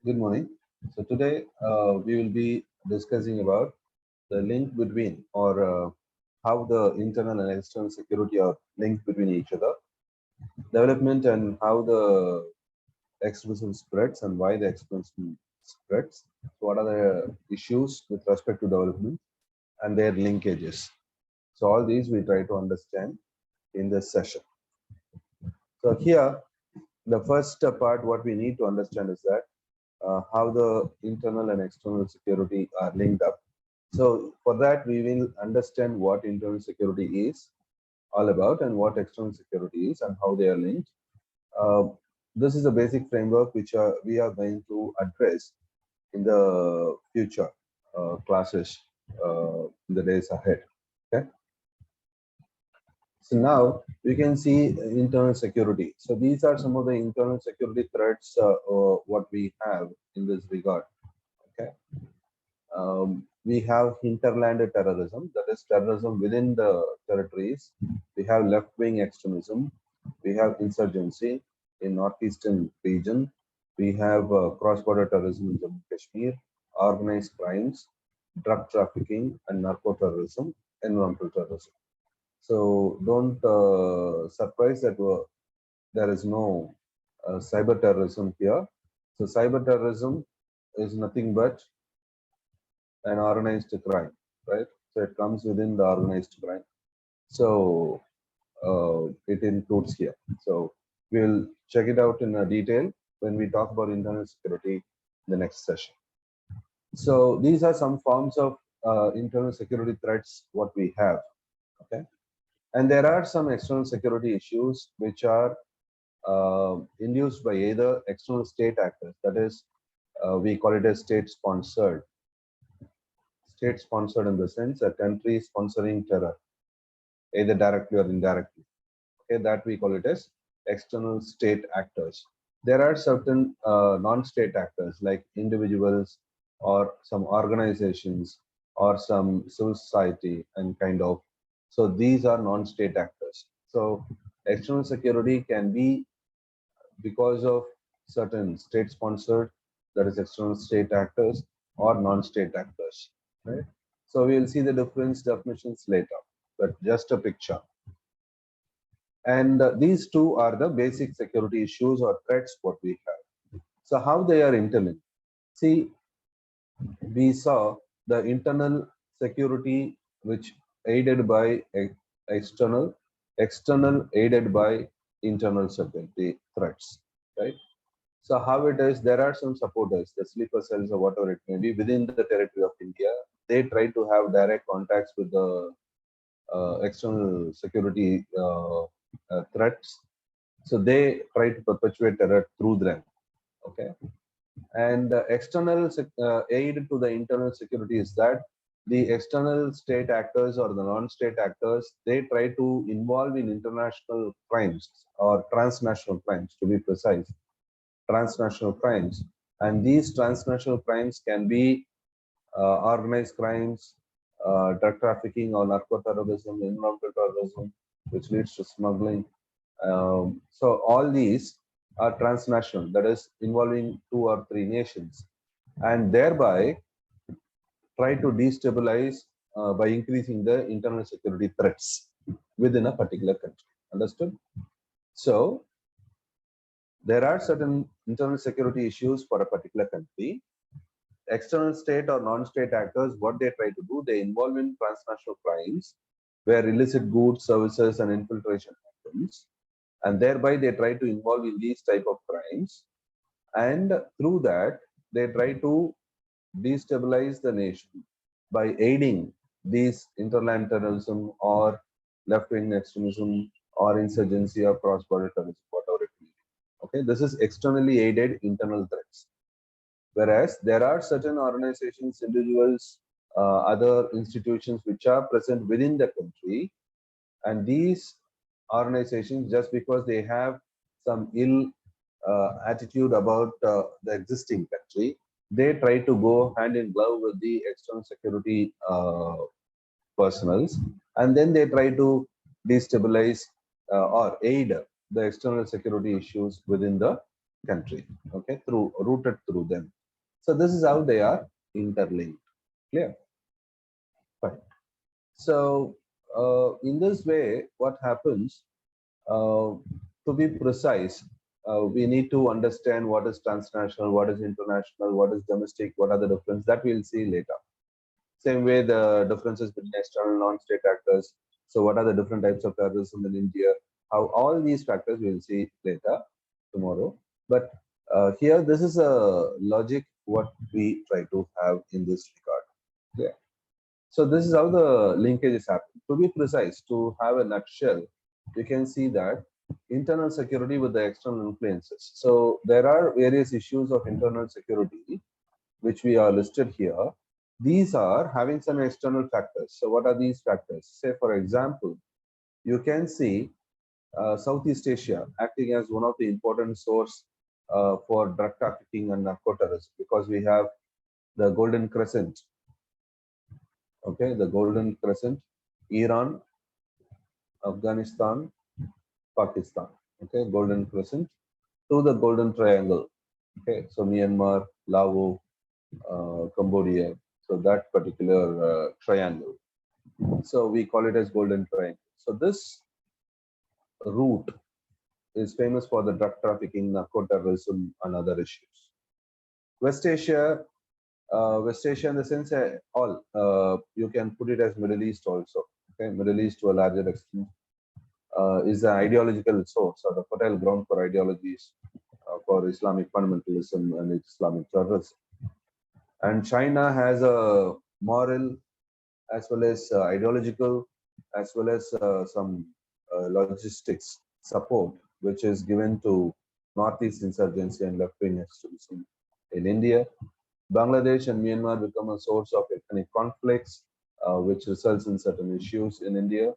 Good morning. So today we will be discussing about the link between or how the internal and external security are linked between each other, development and how the extremism spreads and why the extremism spreads. So what are the issues with respect to development and their linkages. So all these we try to understand in this session. So here, the first part what we need to understand is that how the internal and external security are linked up. So for that, we will understand what internal security is all about and what external security is and how they are linked. Uh, this is a basic framework which we are going to address in the future classes in the days ahead. Okay. So now we can see internal security. So these are some of the internal security threats what we have in this regard. Okay. We have hinterland terrorism, that is terrorism within the territories. We have left-wing extremism. We have insurgency in northeastern region. We have cross-border terrorism in Jammu Kashmir, organized crimes, drug trafficking, and narco-terrorism, environmental terrorism. So don't surprise that there is no cyber terrorism here. So cyber terrorism is nothing but an organized crime, right? So it comes within the organized crime. So it includes here. So we'll check it out in detail when we talk about internal security in the next session. So these are some forms of internal security threats what we have, okay? And there are some external security issues which are induced by either external state actors, that is, we call it as state-sponsored in the sense a country sponsoring terror, either directly or indirectly. Okay, that we call it as external state actors. There are certain non-state actors like individuals or some organizations or some civil society and kind of. So these are non-state actors. So external security can be because of certain state-sponsored, that is external state actors or non-state actors, right? So we'll see the difference definitions later, but just a picture. And these two are the basic security issues or threats what we have. So how they are interlinked? See, we saw the internal security which aided by external, external aided by internal security threats, right? So how it is, there are some supporters, the sleeper cells or whatever it may be within the territory of India. They try to have direct contacts with the external security threats. So they try to perpetuate terror through them. Okay. And external aid to the internal security is that the external state actors or the non-state actors, they try to involve in international crimes or transnational crimes, to be precise, transnational crimes. And these transnational crimes can be organized crimes, drug trafficking or narco-terrorism, environmental terrorism, which leads to smuggling. So all these are transnational, that is involving 2 or 3 nations, and thereby try to destabilize by increasing the internal security threats within a particular country. Understood? So there are certain internal security issues for a particular country. External state or non-state actors, what they try to do, they involve in transnational crimes where illicit goods, services, and infiltration happens, and thereby they try to involve in these type of crimes, and through that they try to destabilize the nation by aiding these interland terrorism or left-wing extremism or insurgency or cross-border terrorism, whatever it may be. Okay, this is externally aided internal threats. Whereas there are certain organizations, individuals, other institutions which are present within the country, and these organizations, just because they have some ill attitude about the existing country, they try to go hand in glove with the external security personals, and then they try to destabilize or aid the external security issues within the country, okay, rooted through them. So this is how they are interlinked. Clear? Fine. So in this way, what happens, to be precise, we need to understand what is transnational, what is international, what is domestic, what are the differences, that we'll see later. Same way the differences between external and non-state actors. So what are the different types of terrorism in India? How all these factors we'll see later tomorrow. But here, this is a logic what we try to have in this regard. Yeah. So this is how the linkages happen. To be precise, to have a nutshell, you can see that internal security with the external influences. So there are various issues of internal security which we are listed here. These are having some external factors. So what are these factors? Say, for example, you can see Southeast Asia acting as one of the important source for drug trafficking and narco-terrorism, because we have the Golden Crescent. Okay, the Golden Crescent, Iran, Afghanistan, Pakistan. Okay, Golden Crescent to the Golden Triangle. Okay, so Myanmar, Laos, Cambodia. So that particular triangle. So we call it as Golden Triangle. So this route is famous for the drug trafficking, narco-terrorism, and other issues. West Asia in the sense all, you can put it as Middle East also. Okay, Middle East to a larger extent is an ideological source or the fertile ground for ideologies for Islamic fundamentalism and Islamic terrorism. And China has a moral as well as ideological as well as some logistics support which is given to Northeast insurgency and left-wing extremism in India. Bangladesh and Myanmar become a source of ethnic conflicts, which results in certain issues in India.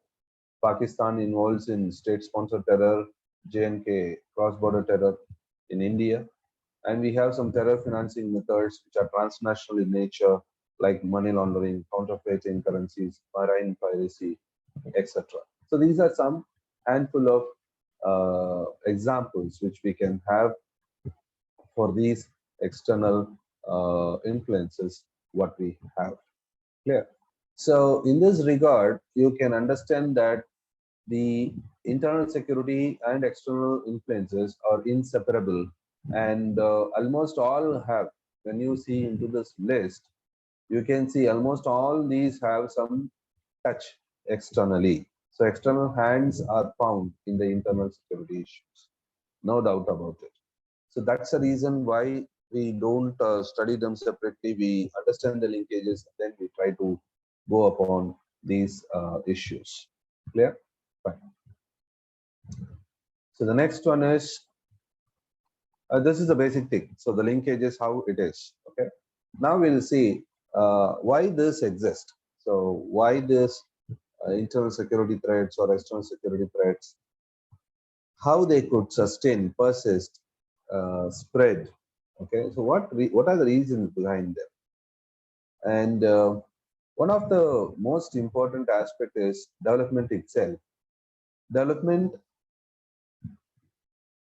Pakistan involves in state-sponsored terror, J&K cross-border terror in India. And we have some terror financing methods which are transnational in nature, like money laundering, counterfeiting currencies, marine piracy, etc. So these are some handful of examples which we can have for these external influences what we have. Clear? So in this regard, you can understand that the internal security and external influences are inseparable, and almost all have, when you see into this list, you can see almost all these have some touch externally. So external hands are found in the internal security issues, no doubt about it. So that's the reason why we don't study them separately. We understand the linkages, then we try to go upon these issues. Clear? Fine. So the next one is, this is the basic thing. So the linkage is how it is. Okay. Now we'll see why this exists. So why this internal security threats or external security threats, how they could sustain, persist, spread. Okay. So what are the reasons behind them? And one of the most important aspect is development itself. Development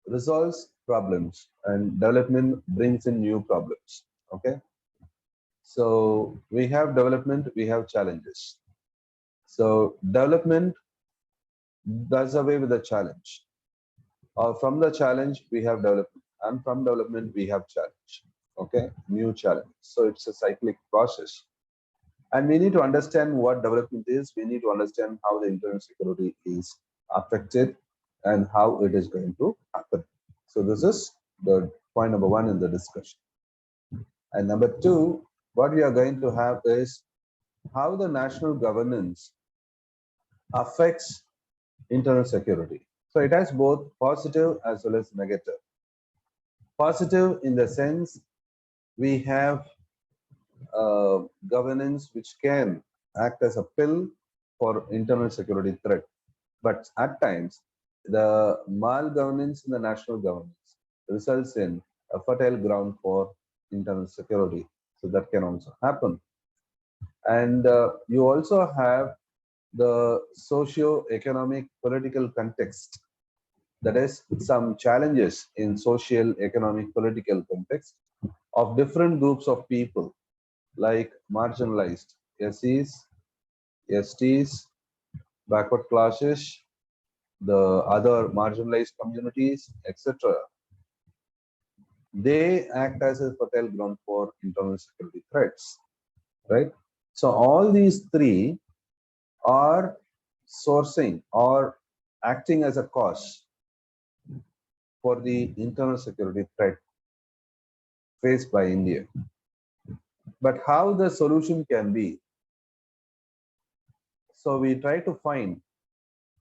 resolves problems and development brings in new problems. Okay. So we have development, we have challenges. So development does away with the challenge. Or from the challenge, we have development. And from development, we have challenge. Okay, new challenge. So it's a cyclic process. And we need to understand what development is. We need to understand how the internal security is affected and how it is going to happen. So this is the point number one in the discussion. And number two, what we are going to have is how the national governance affects internal security. So it has both positive as well as negative. Positive in the sense we have governance which can act as a pill for internal security threat. But at times, the malgovernance in the national governance results in a fertile ground for internal security. So that can also happen. And you also have the socio-economic political context. That is, some challenges in social, economic, political context. of different groups of people like marginalized SCs, STs, backward classes, the other marginalized communities, etc. They act as a fertile ground for internal security threats, right? So all these three are sourcing or acting as a cause for the internal security threat faced by India. But how the solution can be? So we try to find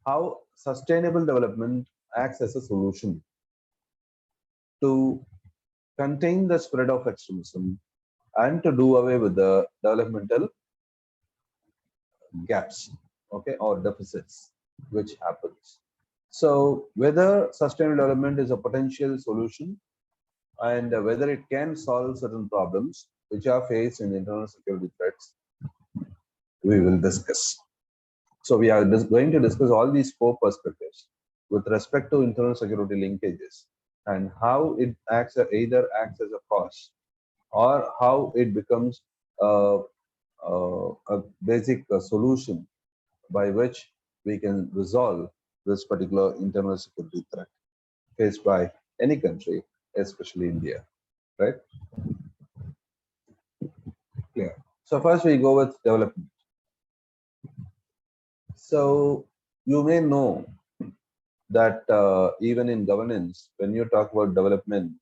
how sustainable development acts as a solution to contain the spread of extremism and to do away with the developmental gaps, okay, or deficits which happens. So whether sustainable development is a potential solution and whether it can solve certain problems which are faced in internal security threats, we will discuss. So we are going to discuss all these four perspectives with respect to internal security linkages and how it acts either acts as a cause or how it becomes a basic solution by which we can resolve this particular internal security threat faced by any country, especially India, right? Yeah. So first we go with development. So you may know that even in governance, when you talk about development,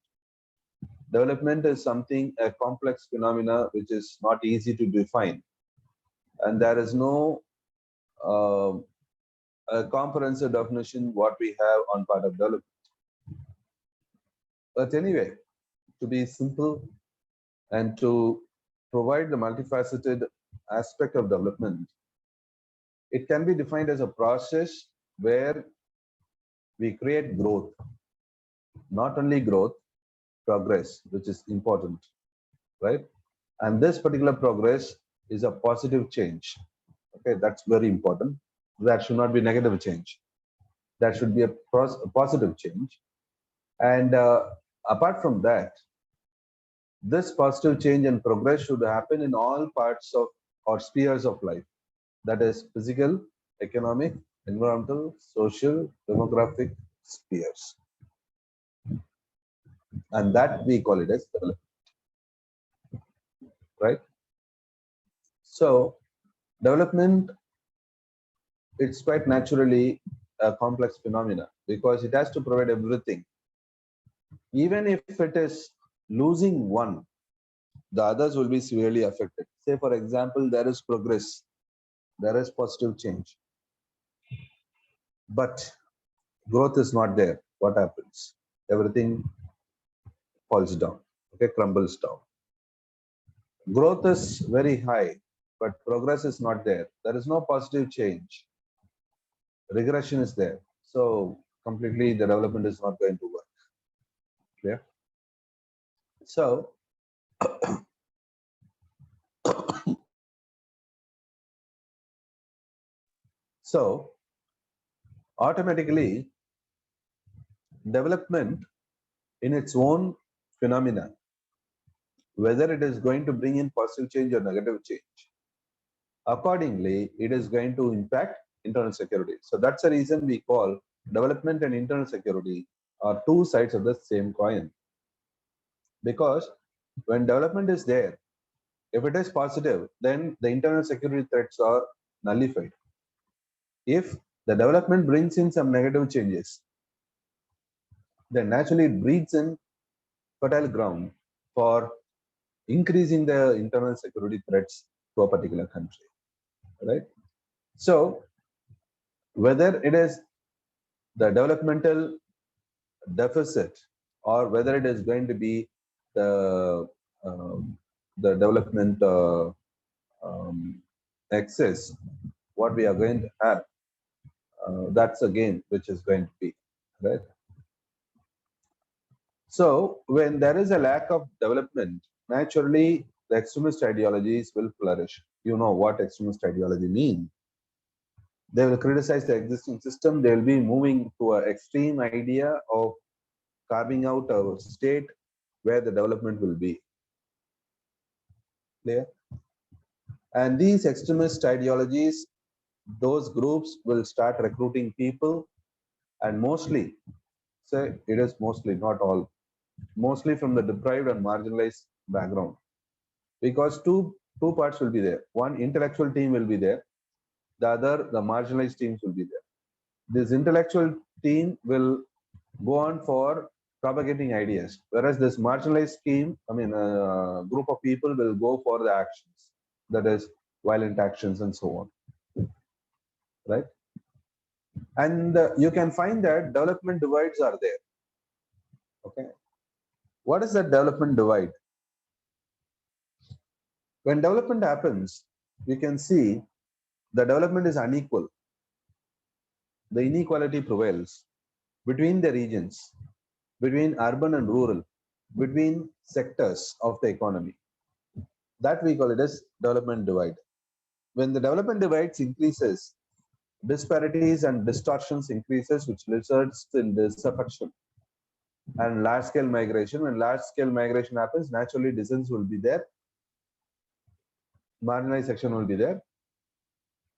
development is something, a complex phenomena which is not easy to define. And there is no uh, a comprehensive definition what we have on part of development. But anyway, to be simple and to provide the multifaceted aspect of development, it can be defined as a process where we create growth, not only growth, progress, which is important, right? And this particular progress is a positive change. Okay, that's very important. That should not be negative change. That should be a positive change. And apart from that, this positive change and progress should happen in all parts of or spheres of life. That is physical, economic, environmental, social, demographic spheres. And that we call it as development, right? So development, it's quite naturally a complex phenomena because it has to provide everything. Even if it is losing one, the others will be severely affected. Say, for example, there is progress, there is positive change, but growth is not there. What happens? Everything falls down, okay, crumbles down. Growth is very high, but progress is not there. There is no positive change. Regression is there. So completely the development is not going to work. Clear? So so automatically development in its own phenomena, whether it is going to bring in positive change or negative change, accordingly it is going to impact internal security. So that's the reason we call development and internal security are two sides of the same coin. Because when development is there, if it is positive, then the internal security threats are nullified. If the development brings in some negative changes, then naturally it breeds in fertile ground for increasing the internal security threats to a particular country, right? So whether it is the developmental deficit or whether it is going to be the the development excess, what we are going to have, that's a game which is going to be, right? So when there is a lack of development, naturally the extremist ideologies will flourish. You know what extremist ideology means. They will criticize the existing system. They will be moving to an extreme idea of carving out a state where the development will be. Clear? And these extremist ideologies, those groups will start recruiting people, and mostly, say it is mostly, not all, mostly from the deprived and marginalized background. Because two parts will be there. One, intellectual team will be there. The other, the marginalized teams will be there. This intellectual team will go on for propagating ideas, whereas this marginalized team, group of people will go for the actions, that is, violent actions and so on, right? And you can find that development divides are there. Okay, what is that development divide? When development happens, you can see the development is unequal. The inequality prevails between the regions, between urban and rural, between sectors of the economy. That we call it as development divide. When the development divides increases, disparities and distortions increases, which results in disaffection and large scale migration. When large scale migration happens, naturally dissent will be there, marginalized section will be there,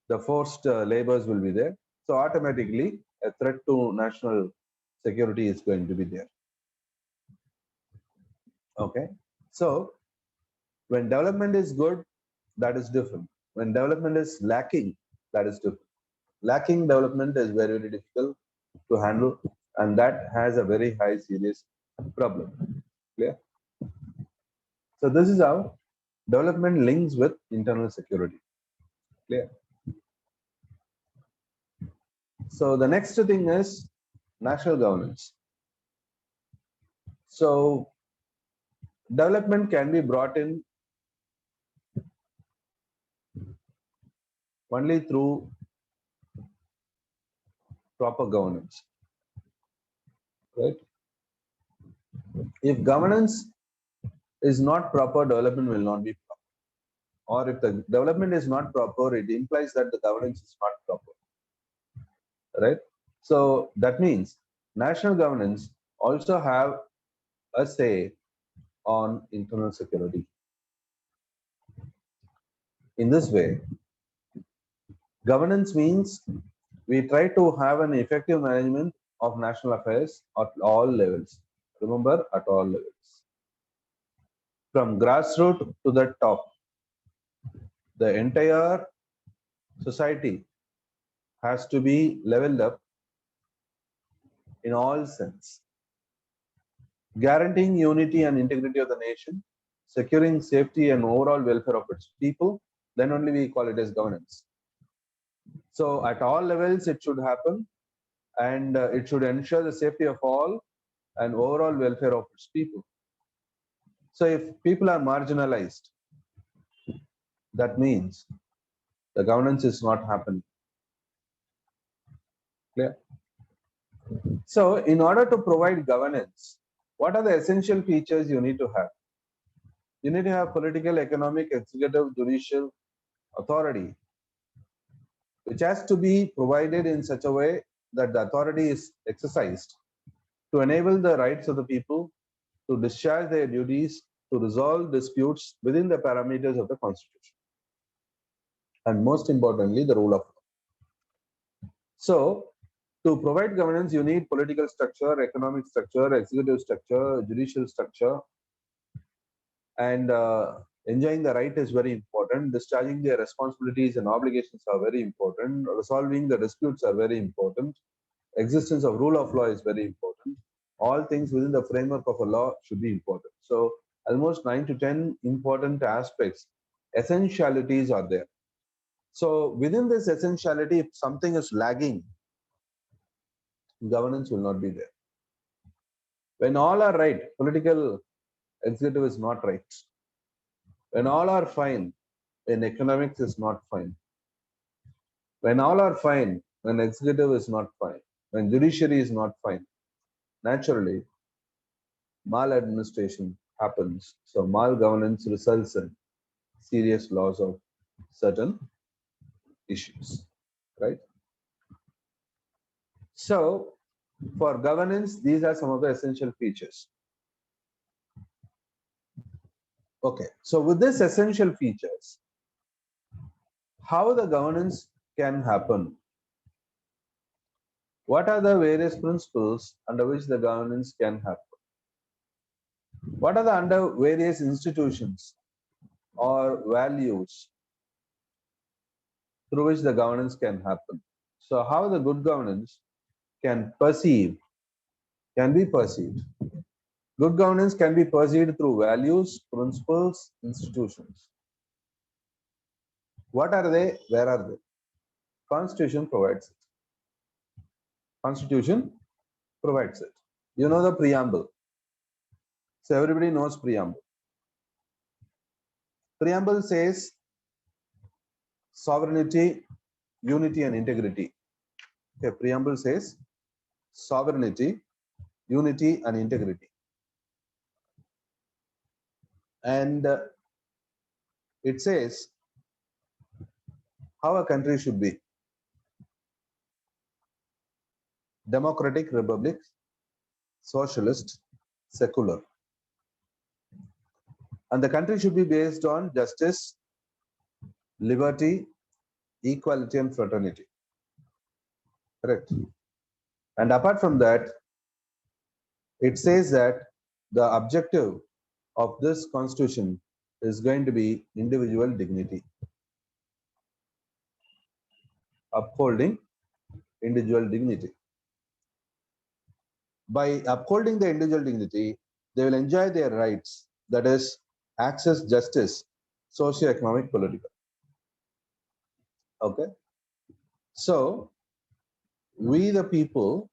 the forced labors will be there. So automatically a threat to national security is going to be there. Okay, so when development is good, that is different. When development is lacking, that is different. Lacking development is very, very difficult to handle, and that has a very high serious problem. Clear? So this is how development links with internal security. Clear? So the next thing is national governance. So development can be brought in only through proper governance, right? If governance is not proper, development will not be proper. Or if the development is not proper, it implies that the governance is not proper, right? So that means national governance also have a say on internal security. In this way, governance means we try to have an effective management of national affairs at all levels. Remember, at all levels. From grassroots to the top, the entire society has to be leveled up in all sense. Guaranteeing unity and integrity of the nation, securing safety and overall welfare of its people, then only we call it as governance. So at all levels it should happen, and it should ensure the safety of all and overall welfare of its people. So if people are marginalized, that means the governance is not happening. Clear? So in order to provide governance, what are the essential features you need to have? You need to have political, economic, executive, judicial authority, which has to be provided in such a way that the authority is exercised to enable the rights of the people to discharge their duties, to resolve disputes within the parameters of the Constitution. And most importantly, the rule of law. So, to provide governance, you need political structure, economic structure, executive structure, judicial structure, and enjoying the right is very important. Discharging their responsibilities and obligations are very important. Resolving the disputes are very important. Existence of rule of law is very important. All things within the framework of a law should be important. So almost 9 to 10 important aspects, essentialities are there. So within this essentiality, if something is lagging, governance will not be there. When all are right, political executive is not right. When all are fine, when economics is not fine. When all are fine, when executive is not fine, when judiciary is not fine, naturally, maladministration happens. So malgovernance results in serious loss of certain issues, right? So for governance, these are some of the essential features. Okay, so with these essential features, how the governance can happen? What are the various principles under which the governance can happen? What are the under various institutions or values through which the governance can happen? So how the good governance can be perceived. Good governance can be perceived through values, principles, institutions. What are they? Where are they? Constitution provides it. Constitution provides it. You know the preamble. So everybody knows preamble. Preamble says sovereignty, unity and integrity. Okay, preamble says sovereignty, unity and integrity. And it says how a country should be. Democratic republic, socialist, secular. And the country should be based on justice, liberty, equality and fraternity. Correct. And apart from that, it says that the objective of this constitution is going to be individual dignity. Upholding individual dignity. By upholding the individual dignity, they will enjoy their rights, that is, access justice, socio-economic, political. Okay. So, we the people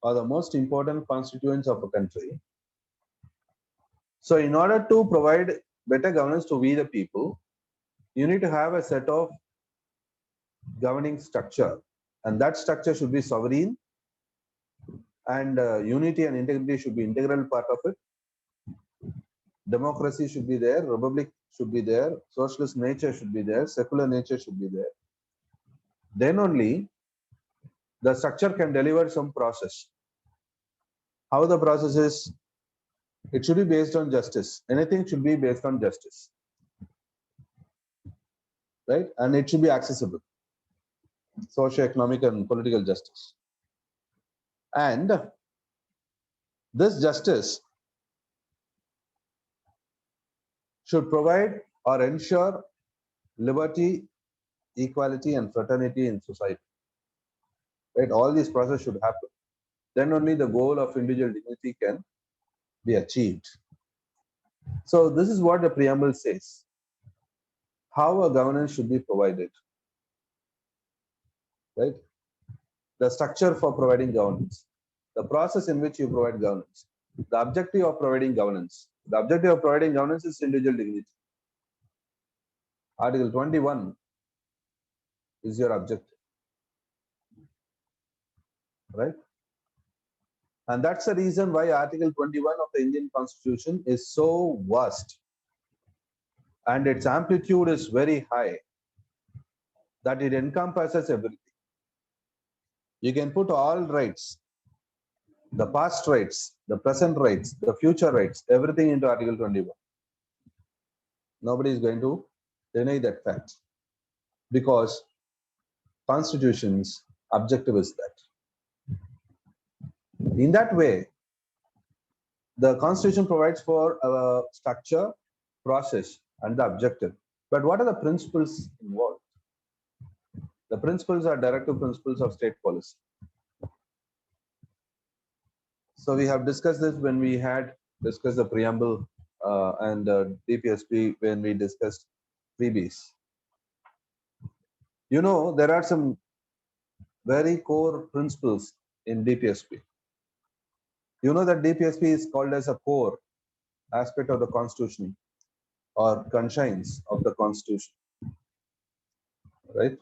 are the most important constituents of a country. So, in order to provide better governance to we the people, you need to have a set of governing structure, and that structure should be sovereign, and unity and integrity should be integral part of it. Democracy should be there, republic should be there, socialist nature should be there, secular nature should be there. Then only the structure can deliver some process. How the process is? It should be based on justice. Anything should be based on justice, right? And it should be accessible, socio-economic and political justice. And this justice should provide or ensure liberty, equality and fraternity in society. Right? All these processes should happen. Then only the goal of individual dignity can be achieved. So this is what the preamble says. How a governance should be provided. Right? The structure for providing governance. The process in which you provide governance. The objective of providing governance. The objective of providing governance is individual dignity. Article 21 is your objective. Right? And that's the reason why Article 21 of the Indian Constitution is so vast and its amplitude is very high, that it encompasses everything. You can put all rights, the past rights, the present rights, the future rights, everything into Article 21. Nobody is going to deny that fact, because Constitution's objective is that. In that way, the Constitution provides for a structure, process, and the objective. But what are the principles involved? The principles are directive principles of state policy. So we have discussed this when we had discussed the preamble and DPSP, when we discussed freebies. You know, there are some very core principles in DPSP. You know that DPSP is called as a core aspect of the Constitution or conscience of the Constitution, right?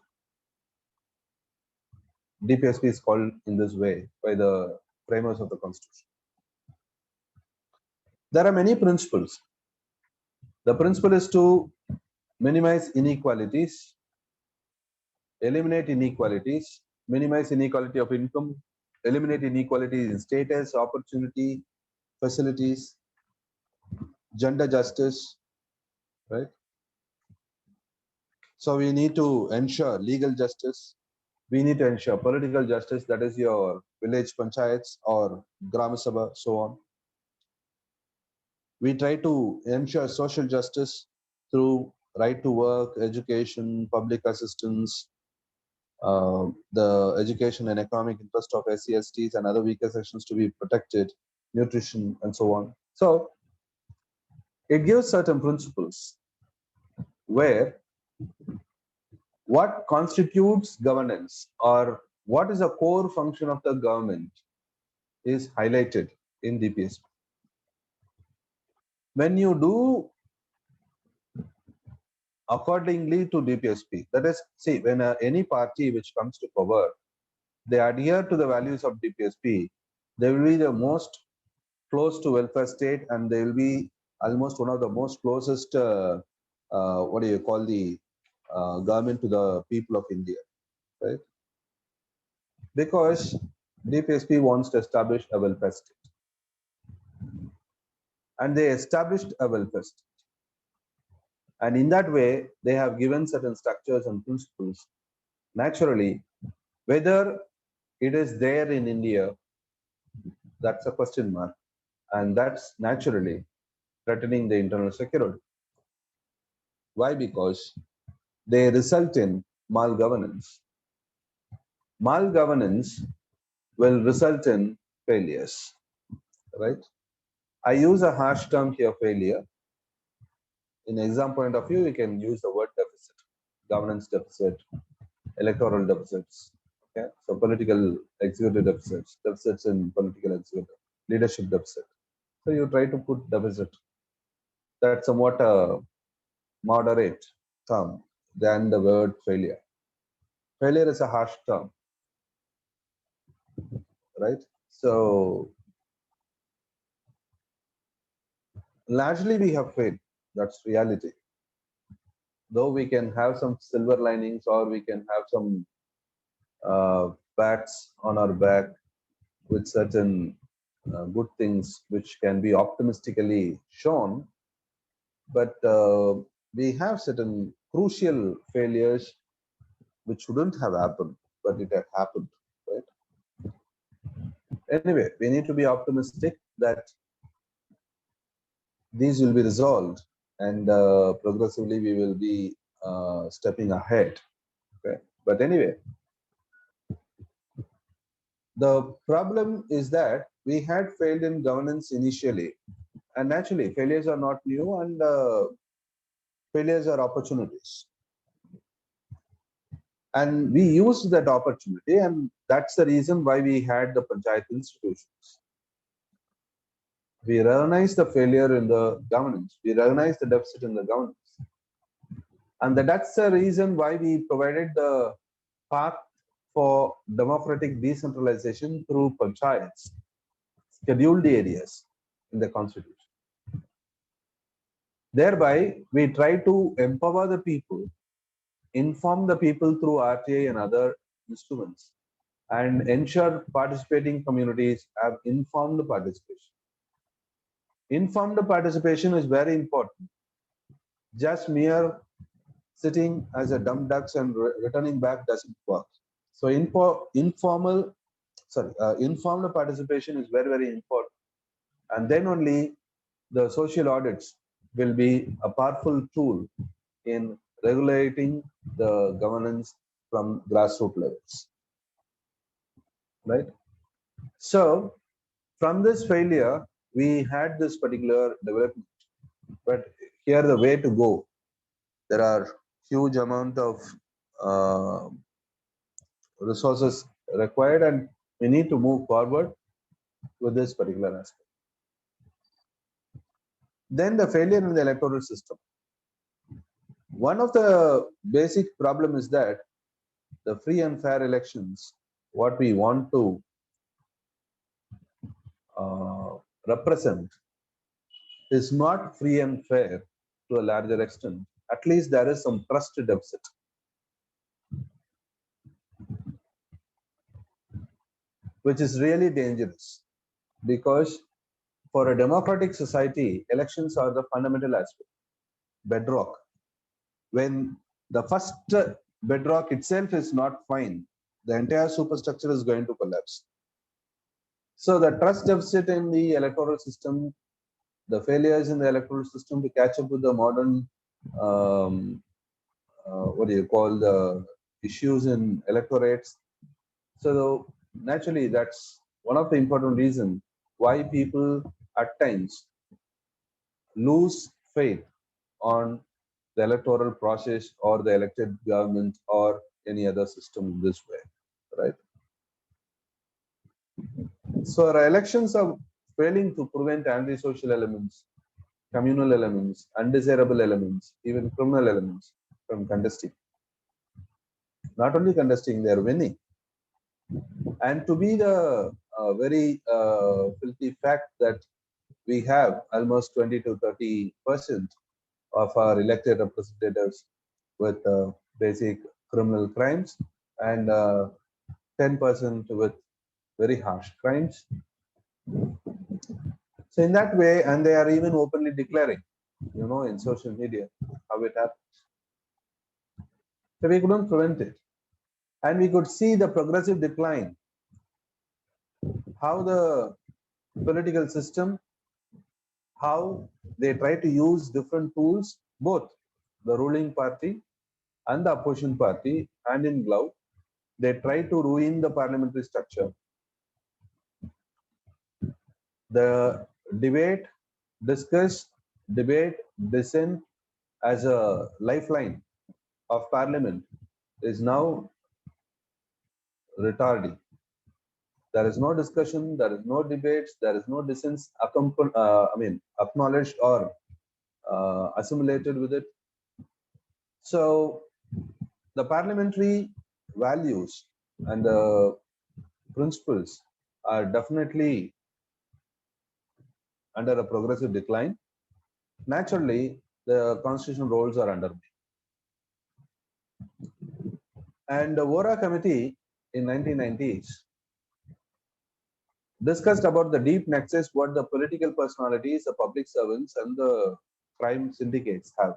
DPSP is called in this way by the framers of the Constitution. There are many principles. The principle is to minimize inequalities, eliminate inequalities, minimize inequality of income, eliminate inequalities in status, opportunity, facilities, gender justice, right? So we need to ensure legal justice. We need to ensure political justice, that is your village panchayats or Gram Sabha, so on. We try to ensure social justice through right to work, education, public assistance, the education and economic interest of SC/STs and other weaker sections to be protected, nutrition, and so on. So it gives certain principles where what constitutes governance or what is a core function of the government is highlighted in DPSP. When you do accordingly to DPSP, that is, see, when any party which comes to power, they adhere to the values of DPSP, they will be the most close to welfare state, and they will be almost one of the most closest, what do you call, the government to the people of India, right? Because DPSP wants to establish a welfare state, and they established a welfare state. And in that way, they have given certain structures and principles. Naturally, whether it is there in India, that's a question mark. And that's naturally threatening the internal security. Why? Because they result in malgovernance. Malgovernance will result in failures, right? I use a harsh term here, failure. In exam point of view, you can use the word deficit, governance deficit, electoral deficits. Okay, so political executive deficits, deficits in political executive, leadership deficit. So you try to put deficit. That's somewhat a moderate term than the word failure. Failure is a harsh term, right? So largely we have failed. That's reality. Though we can have some silver linings or we can have some pats on our back with certain good things which can be optimistically shown, but we have certain crucial failures which shouldn't have happened, but it had happened, right? Anyway, we need to be optimistic that these will be resolved, and progressively we will be stepping ahead. Okay? But anyway, the problem is that we had failed in governance initially, and naturally failures are not new, and failures are opportunities. And we used that opportunity, and that's the reason why we had the panchayat institutions. We recognize the failure in the governance. We recognize the deficit in the governance. And that's the reason why we provided the path for democratic decentralization through panchayats, scheduled areas in the constitution. Thereby, we try to empower the people, inform the people through RTI and other instruments, and ensure participating communities have informed participation. Informed participation is very important. Just mere sitting as a dumb ducks and returning back doesn't work. So informed participation is very, very important. And then only the social audits will be a powerful tool in regulating the governance from grassroots levels, right? So from this failure, we had this particular development, but here the way to go. There are huge amount of uh, resources required, and we need to move forward with this particular aspect. Then the failure in the electoral system. One of the basic problem is that the free and fair elections, what we want to represent, is not free and fair to a larger extent. At least there is some trust deficit. Which is really dangerous, because For a democratic society, elections are the fundamental aspect, bedrock. When the first bedrock itself is not fine, the entire superstructure is going to collapse. So the trust deficit in the electoral system, the failures in the electoral system to catch up with the modern, what do you call, the issues in electorates. So naturally, that's one of the important reasons why people at times lose faith on the electoral process or the elected government or any other system in this way, right? So our elections are failing to prevent antisocial elements, communal elements, undesirable elements, even criminal elements from contesting. Not only contesting, they are winning. And to be the very filthy fact that we have almost 20 to 30% of our elected representatives with basic criminal crimes and 10% with very harsh crimes. So in that way, and they are even openly declaring, in social media, how it happens. So we couldn't prevent it. And we could see the progressive decline, how the political system, how they try to use different tools, both the ruling party and the opposition party, hand in glove. They try to ruin the parliamentary structure. The debate, discuss, debate, dissent as a lifeline of parliament is now retarding. There is no discussion, there is no debates, there is no dissents acknowledged or assimilated with it. So the parliamentary values and the principles are definitely under a progressive decline. Naturally, the constitutional roles are undermined. And the Vora Committee in 1990s discussed about the deep nexus what the political personalities, the public servants, and the crime syndicates have.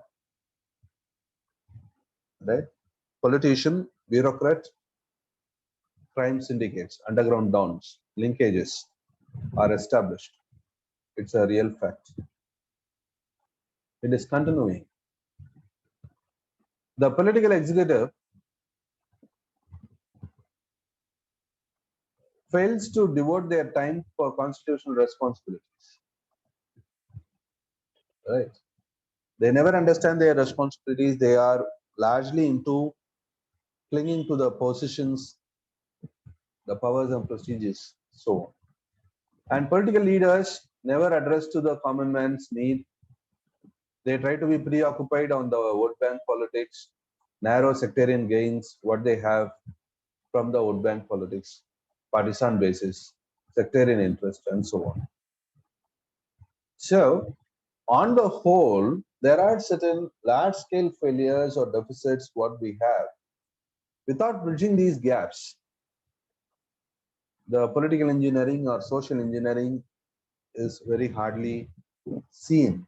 Right? Politician, bureaucrat, crime syndicates, underground dons, linkages are established. It's a real fact. It is continuing. The political executive fails to devote their time for constitutional responsibilities. Right? They never understand their responsibilities. They are largely into clinging to the positions, the powers and prestiges, so on. And political leaders never address to the common man's need. They try to be preoccupied on the vote bank politics, narrow sectarian gains, what they have from the vote bank politics, partisan basis, sectarian interest, and so on. So, on the whole, there are certain large-scale failures or deficits what we have. Without bridging these gaps, the political engineering or social engineering is very hardly seen.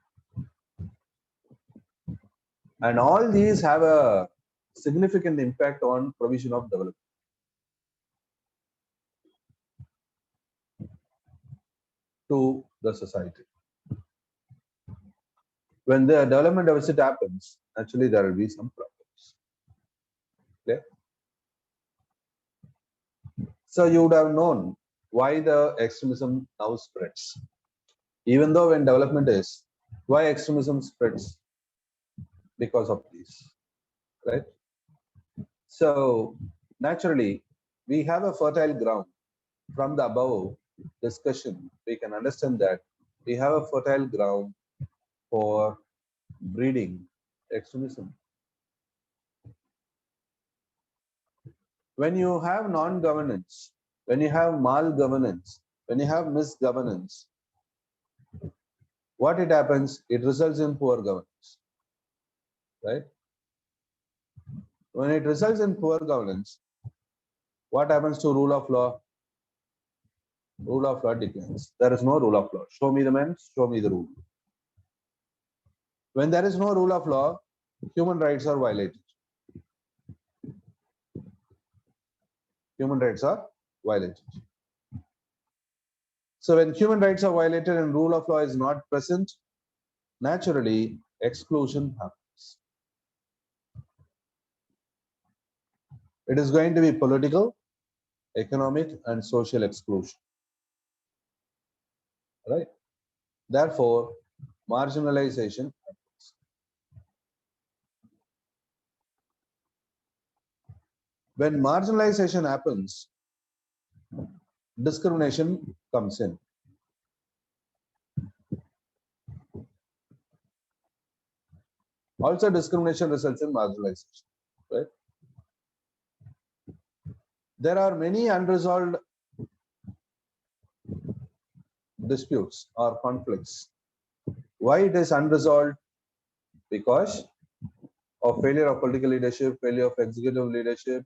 And all these have a significant impact on provision of development. To the society. When the development deficit happens, actually there will be some problems. Okay? So you would have known why the extremism now spreads. Even though when development is, why extremism spreads? Because of these, right? So naturally, we have a fertile ground. From the above discussion, we can understand that we have a fertile ground for breeding extremism. When you have non-governance, when you have mal-governance, when you have misgovernance, what it happens? It results in poor governance, right? When it results in poor governance, what happens to rule of law? Rule of law declines. There is no rule of law. Show me the men, show me the rule. When there is no rule of law, human rights are violated. Human rights are violated. So when human rights are violated and rule of law is not present, naturally exclusion happens. It is going to be political, economic, and social exclusion. Right? Therefore, marginalization happens. When marginalization happens, discrimination comes in. Also, discrimination results in marginalization. Right? There are many unresolved disputes or conflicts. Why it is unresolved? Because of failure of political leadership, failure of executive leadership,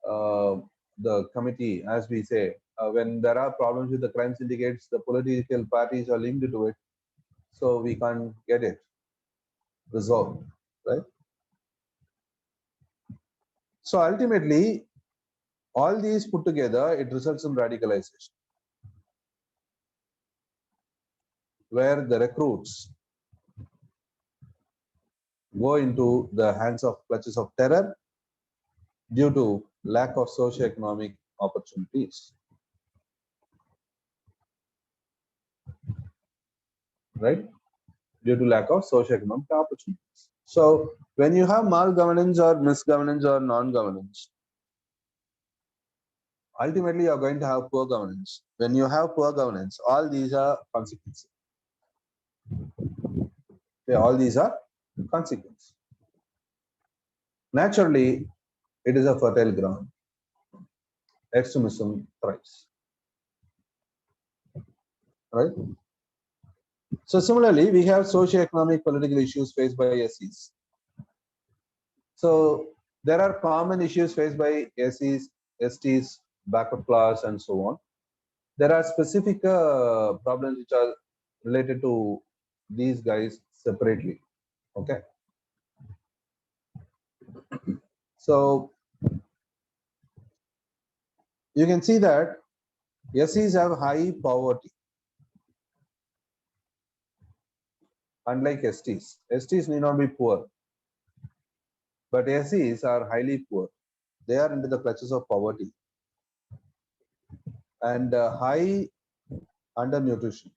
uh, the committee, as we say, when there are problems with the crime syndicates, the political parties are linked to it, so we can't get it resolved, right? So ultimately, all these put together, it results in radicalization, where the recruits go into the hands of clutches of terror due to lack of socio-economic opportunities, right? Due to lack of socio-economic opportunities. So when you have malgovernance or misgovernance or non-governance, ultimately you're going to have poor governance. When you have poor governance, all these are consequences. Okay, all these are consequences. Naturally, it is a fertile ground. Extremism thrives. Right? So similarly, we have socio-economic political issues faced by SCs. So there are common issues faced by SCs, STs, backward class, and so on. There are specific problems which are related to these guys separately. Okay. So you can see that SCs have high poverty, unlike STs. STs need not be poor, but SCs are highly poor. They are into the clutches of poverty and high undernutrition.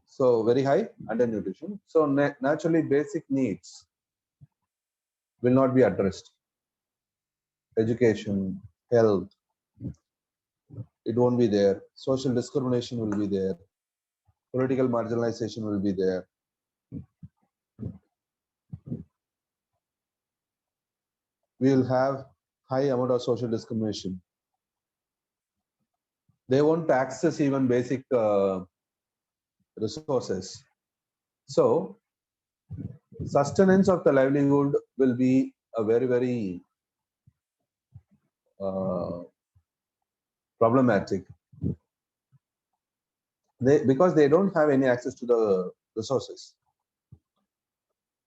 So very high undernutrition. So naturally, basic needs will not be addressed. Education, health, it won't be there. Social discrimination will be there. Political marginalization will be there. We will have high amount of social discrimination. They won't access even basic resources. So sustenance of the livelihood will be a very, very problematic. Because they don't have any access to the resources.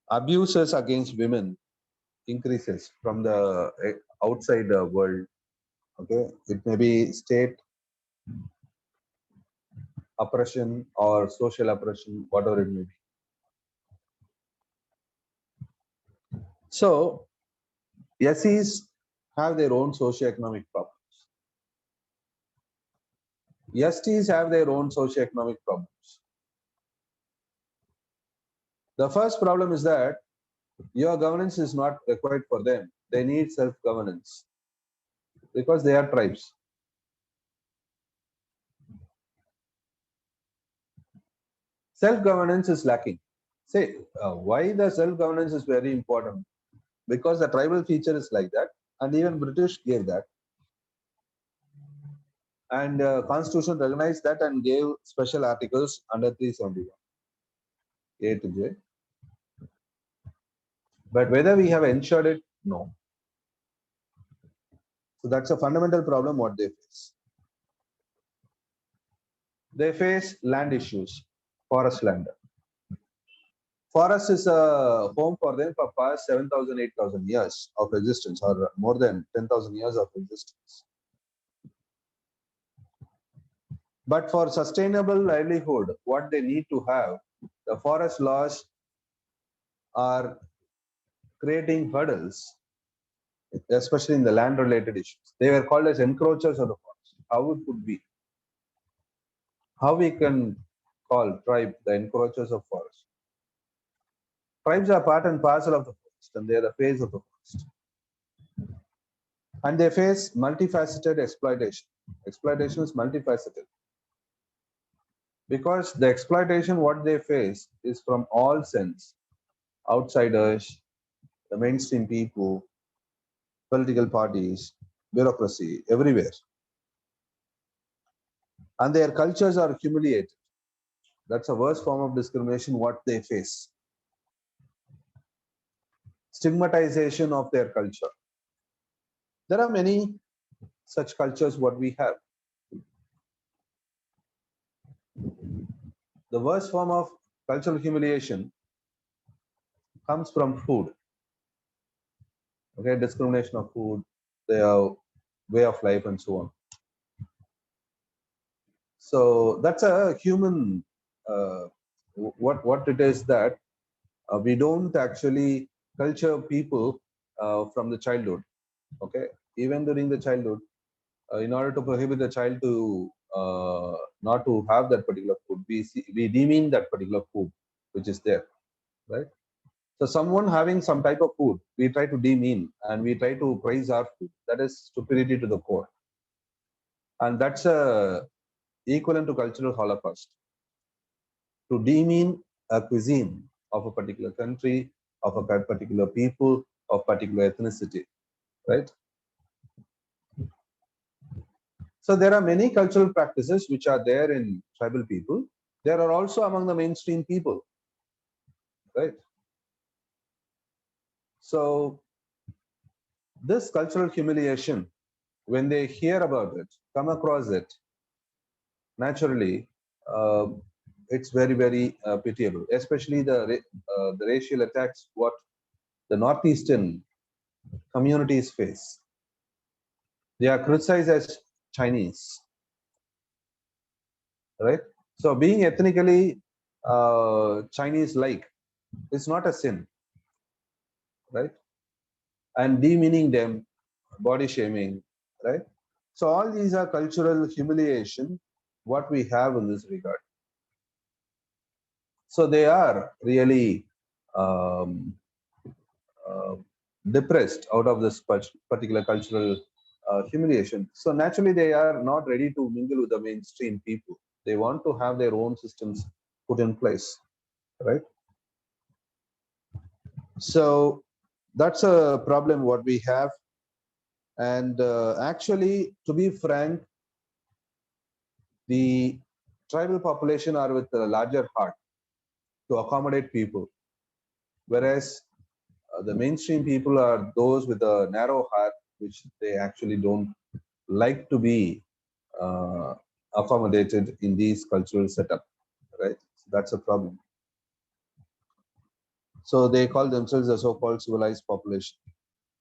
Abuses against women increases from the outside world. Okay, it may be state oppression or social oppression, whatever it may be. So SEs have their own socio-economic problems. STs have their own socio-economic problems. The first problem is that your governance is not required for them. They need self-governance because they are tribes. Self-governance is lacking. Say, why the self-governance is very important? Because the tribal feature is like that, and even British gave that. And Constitution recognized that and gave special articles under 371, A to J. But whether we have ensured it, no. So that's a fundamental problem what they face. They face land issues, forest land. Forest is a home for them for past 7,000, 8,000 years of existence, or more than 10,000 years of existence. But for sustainable livelihood, what they need to have, the forest laws are creating hurdles, especially in the land related issues. They were called as encroachers of the forest. How it could be? How we can call tribe the encroachers of forest? Tribes are part and parcel of the forest, and they are the face of the forest. And they face multifaceted exploitation. Exploitation is multifaceted because the exploitation what they face is from all sense: outsiders, the mainstream people, political parties, bureaucracy, everywhere. And their cultures are humiliated. That's a worst form of discrimination what they face. Stigmatization of their culture. There are many such cultures what we have. The worst form of cultural humiliation comes from food. Okay, discrimination of food, their way of life, and so on. So that's a human. What it is that we don't actually culture people from the childhood. Okay, even during the childhood, in order to prohibit the child to not to have that particular food, we demean that particular food which is there, right? So someone having some type of food, we try to demean and we try to praise our food. That is stupidity to the core, and that's equivalent to cultural holocaust. To demean a cuisine of a particular country, of a particular people, of particular ethnicity, right? So there are many cultural practices which are there in tribal people. There are also among the mainstream people, right? So this cultural humiliation, when they hear about it, come across it, naturally, uh, it's very, very pitiable, especially the racial attacks what the northeastern communities face. They are criticized as Chinese, right? So being ethnically Chinese-like is not a sin, right? And demeaning them, body shaming, right? So all these are cultural humiliation, what we have in this regard. So they are really um, uh, depressed out of this particular cultural humiliation. So naturally, they are not ready to mingle with the mainstream people. They want to have their own systems put in place, right? So that's a problem what we have. And actually, to be frank, the tribal population are with a larger heart to accommodate people, whereas the mainstream people are those with a narrow heart, which they actually don't like to be uh, accommodated in these cultural setup, right? So that's a problem. So they call themselves the so-called civilized population.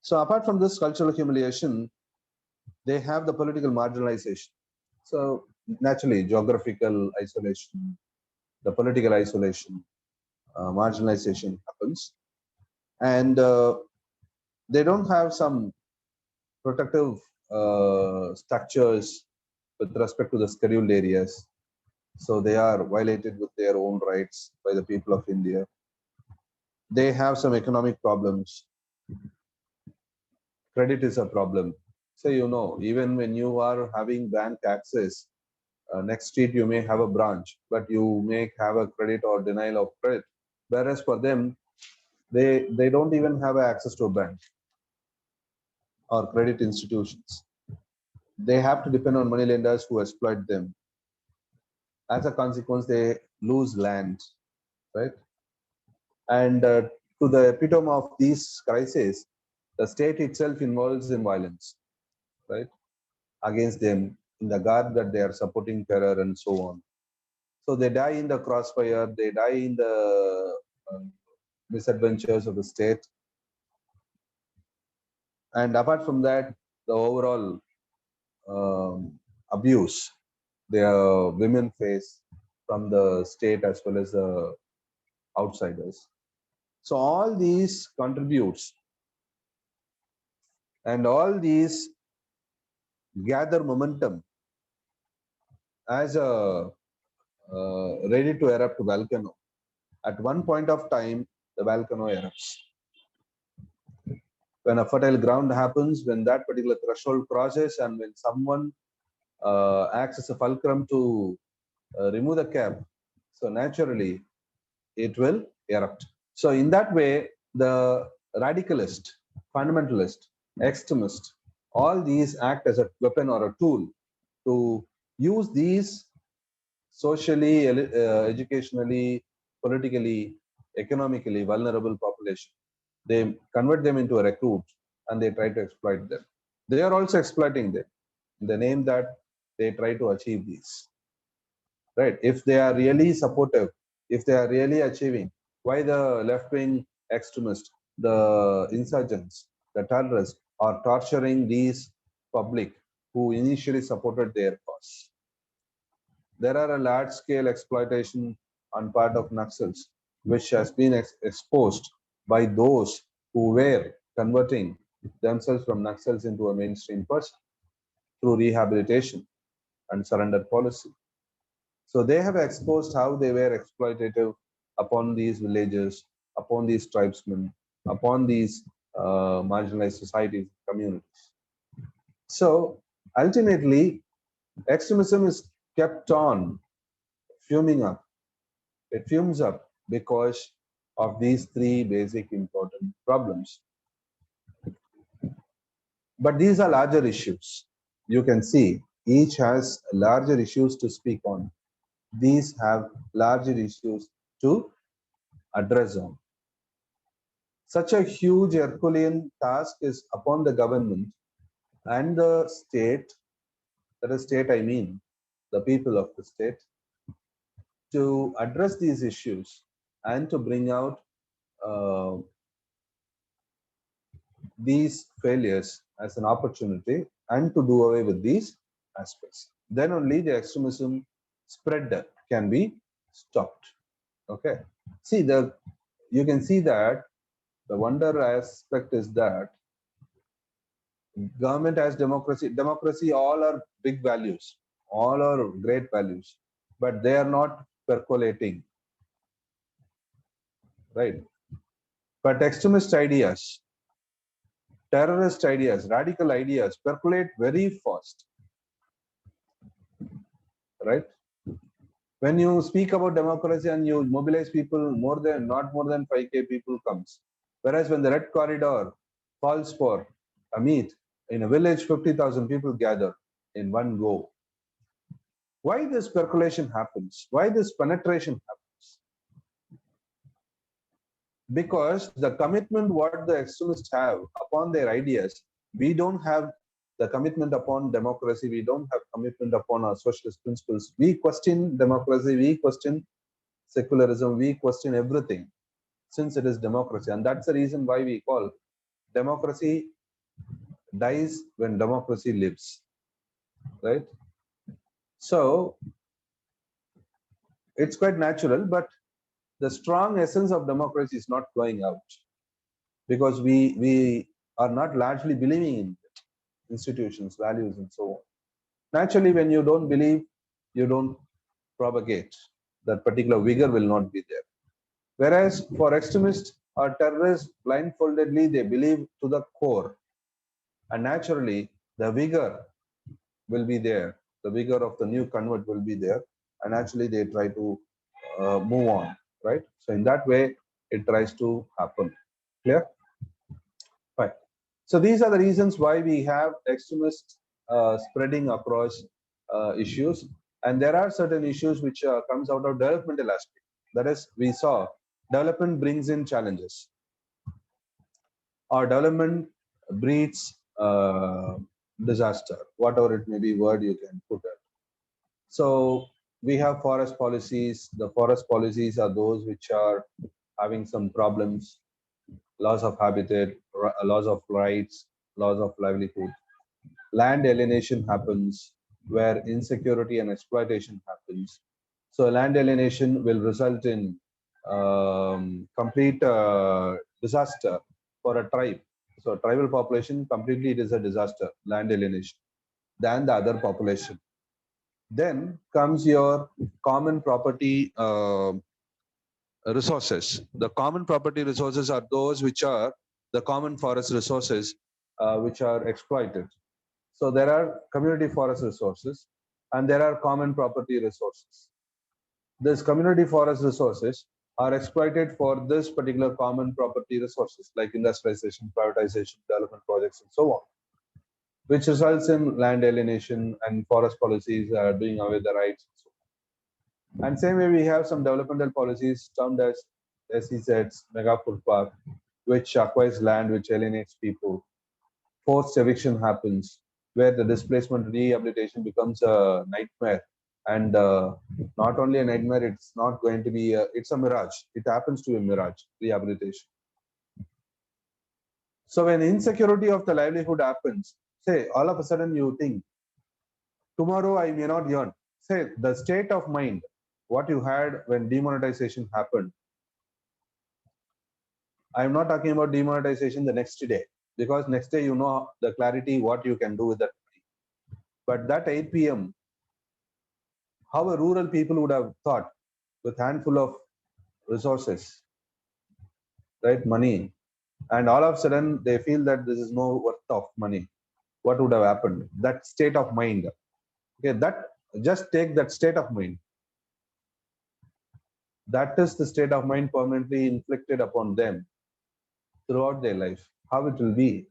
So apart from this cultural humiliation, they have the political marginalization. So naturally, geographical isolation, the political isolation, marginalization happens, and they don't have some protective structures with respect to the scheduled areas. So they are violated with their own rights by the people of India. They have some economic problems. Credit is a problem. So, even when you are having bank access, next street you may have a branch, but you may have a credit or denial of credit. Whereas for them, they don't even have access to a bank or credit institutions. They have to depend on money lenders who exploit them. As a consequence, they lose land, right? And to the epitome of these crises, the state itself involves in violence. right, against them in the guard that they are supporting terror and so on. So they die in the crossfire, they die in the misadventures of the state. And apart from that, the overall abuse the women face from the state as well as the outsiders. So all these contributes and all these gather momentum as a ready to erupt volcano. At one point of time, the volcano erupts. When a fertile ground happens, when that particular threshold crosses, and when someone acts as a fulcrum to remove the cap, so naturally it will erupt. So in that way, the radicalist, fundamentalist, extremist, all these act as a weapon or a tool to use these socially, educationally, politically, economically vulnerable population. They convert them into a recruit and they try to exploit them. They are also exploiting them in the name that they try to achieve these. Right? If they are really supportive, if they are really achieving, why the left-wing extremists, the insurgents, the terrorists are torturing these public who initially supported their cause? There are a large-scale exploitation on part of Naxals, which has been exposed by those who were converting themselves from Naxals into a mainstream person through rehabilitation and surrender policy. So they have exposed how they were exploitative upon these villages, upon these tribesmen, upon these marginalized societies, communities. So ultimately, extremism is kept on fuming up. It fumes up because of these three basic important problems. But these are larger issues. You can see each has larger issues to speak on. These have larger issues to address on. Such a huge Herculean task is upon the government and the state, that is state I mean, the people of the state, to address these issues and to bring out uh, these failures as an opportunity and to do away with these aspects. Then only the extremism spread can be stopped. Okay. See, you can see that the wonder aspect is that government has democracy. Democracy, all are big values, all are great values, but they are not percolating, right? But extremist ideas, terrorist ideas, radical ideas percolate very fast, right? When you speak about democracy and you mobilize people, not more than 5K people comes. Whereas when the red corridor calls for a meet in a village, 50,000 people gather in one go. Why this percolation happens? Why this penetration happens? Because the commitment what the extremists have upon their ideas, we don't have the commitment upon democracy, we don't have commitment upon our socialist principles. We question democracy, we question secularism, we question everything since it is democracy. And that's the reason why we call democracy dies when democracy lives, right? So it's quite natural, but the strong essence of democracy is not going out because we are not largely believing in it, institutions, values, and so on. Naturally, when you don't believe, you don't propagate. That particular vigor will not be there. Whereas for extremists or terrorists, blindfoldedly, they believe to the core. And naturally, the vigor will be there. The vigor of the new convert will be there. And actually, they try to move on, right? So in that way, it tries to happen. Clear? Fine. So these are the reasons why we have extremists spreading across issues. And there are certain issues which comes out of developmental aspect. That is, we saw development brings in challenges. Our development breeds disaster, whatever it may be word you can put it. So we have forest policies. The forest policies are those which are having some problems, loss of habitat, loss of rights, loss of livelihood. Land alienation happens where insecurity and exploitation happens. So land alienation will result in complete disaster for a tribe. So tribal population completely it is a disaster, land alienation, than the other population. Then comes your common property resources. The common property resources are those which are the common forest resources which are exploited. So there are community forest resources and there are common property resources. These community forest resources are exploited for this particular common property resources like industrialization, privatization, development projects, and so on, which results in land alienation and forest policies doing away the rights. And same way, we have some developmental policies termed as SEZs, mega food park, which acquires land, which alienates people. Forced eviction happens, where the displacement rehabilitation becomes a nightmare. And not only a nightmare, it's not going to be, it's a mirage. It happens to be a mirage, rehabilitation. So when insecurity of the livelihood happens, say all of a sudden you think, tomorrow I may not earn. Say the state of mind, what you had when demonetization happened. I'm not talking about demonetization the next day, because next day you know the clarity what you can do with that money. But that 8 p.m., how a rural people would have thought with handful of resources, right, money, and all of a sudden they feel that this is no worth of money. What would have happened? That state of mind. Okay, that just take that state of mind. That is the state of mind permanently inflicted upon them throughout their life. How it will be,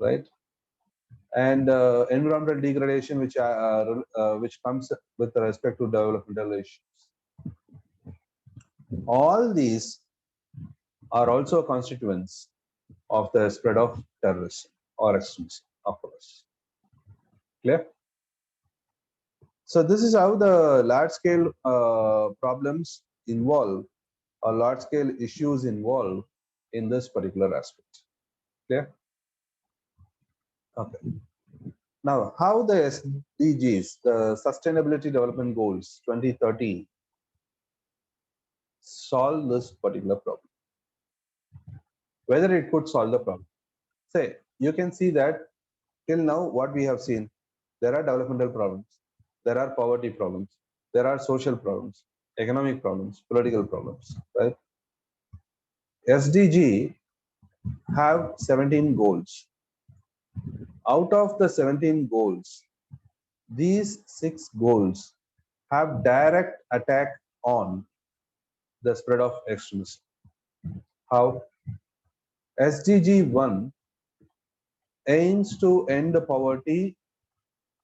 right? And environmental degradation, which comes with respect to developmental issues. All these are also constituents of the spread of terrorism or extremism, of course. Clear? So this is how the large-scale problems involve or large-scale issues involved in this particular aspect. Clear? Okay. Now, how the SDGs, the Sustainability Development Goals 2030, solve this particular problem? Whether it could solve the problem. Say, you can see that till now what we have seen, there are developmental problems, there are poverty problems, there are social problems, economic problems, political problems, right? SDG have 17 goals. Out of the 17 goals, these 6 goals have direct attack on the spread of extremism. How? SDG 1 aims to end poverty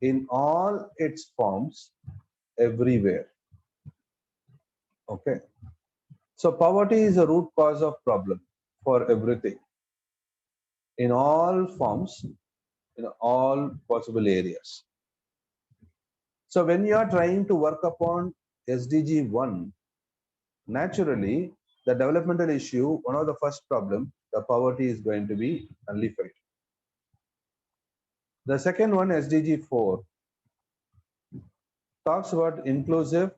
in all its forms everywhere. Okay. So poverty is a root cause of problem for everything in all forms, in all possible areas. So when you are trying to work upon SDG 1, naturally the developmental issue, one of the first problem, the poverty is going to be nullified. The second one, SDG 4, talks about inclusive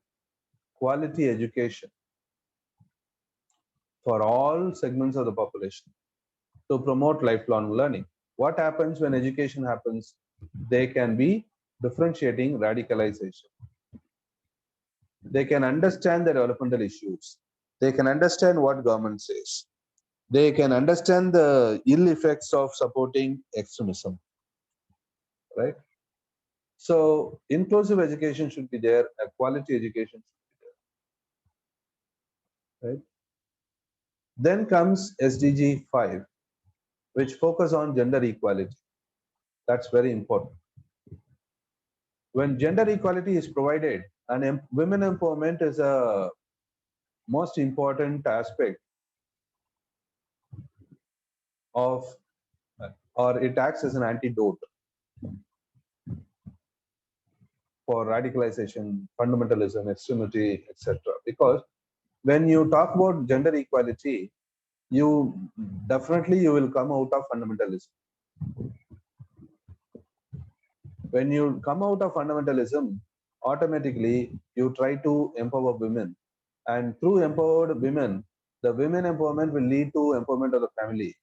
quality education for all segments of the population to promote lifelong learning. What happens when education happens? They can be differentiating radicalization. They can understand the developmental issues. They can understand what government says. They can understand the ill effects of supporting extremism, right? So inclusive education should be there, a quality education should be there, right? Then comes SDG 5, which focus on gender equality. That's very important. When gender equality is provided, and women empowerment is a most important aspect of or it acts as an antidote for radicalization, fundamentalism, extremity, etc. Because when you talk about gender equality, you definitely will come out of fundamentalism. When you come out of fundamentalism, automatically you try to empower women, and through empowered women, the women empowerment will lead to empowerment of the family,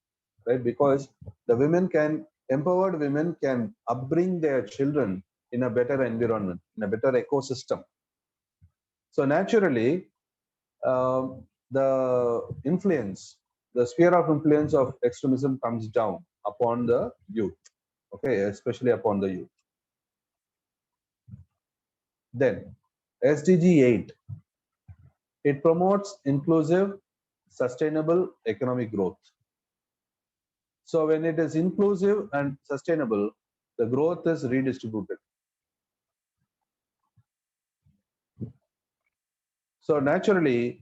right? Because the empowered women can upbring their children in a better environment, in a better ecosystem. So naturally, the influence, the sphere of influence of extremism comes down upon the youth, okay, especially upon the youth. Then, SDG 8, it promotes inclusive, sustainable economic growth. So when it is inclusive and sustainable, the growth is redistributed. So naturally,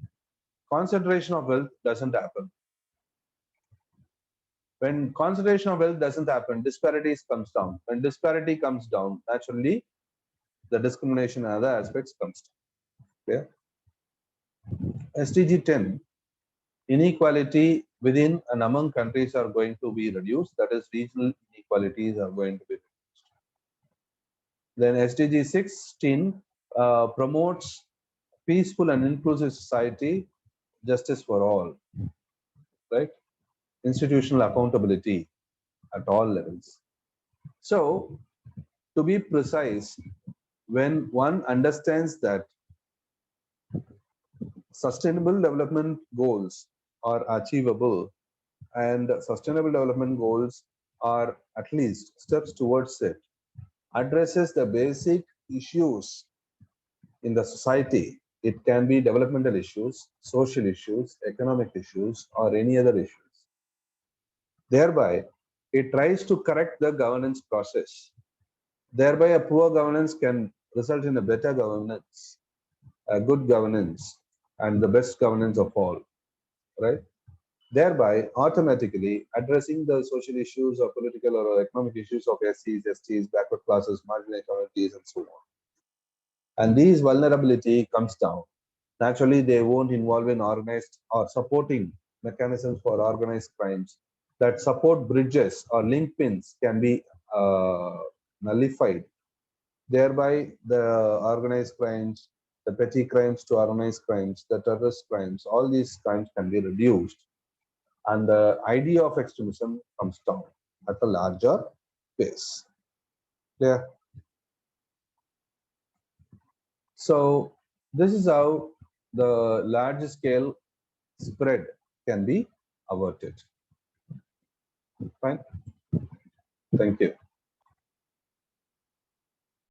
concentration of wealth doesn't happen. When concentration of wealth doesn't happen, disparities comes down. When disparity comes down, naturally, the discrimination and other aspects comes down. Yeah? SDG 10, inequality within and among countries are going to be reduced. That is, regional inequalities are going to be reduced. Then SDG 16 promotes peaceful and inclusive society, justice for all, right? Institutional accountability at all levels. So, to be precise, when one understands that sustainable development goals are achievable and sustainable development goals are at least steps towards it, addresses the basic issues in the society. It can be developmental issues, social issues, economic issues, or any other issues. Thereby, it tries to correct the governance process. Thereby, a poor governance can result in a better governance, a good governance, and the best governance of all, right? Thereby, automatically addressing the social issues or political or economic issues of SCs, STs, backward classes, marginal communities, and so on. And these vulnerability comes down. Naturally, they won't involve in organized or supporting mechanisms for organized crimes that support bridges or link pins can be nullified. Thereby, the organized crimes, the petty crimes to organized crimes, the terrorist crimes, all these crimes can be reduced. And the idea of extremism comes down at a larger pace. Yeah. So this is how the large scale spread can be averted. Fine. Thank you.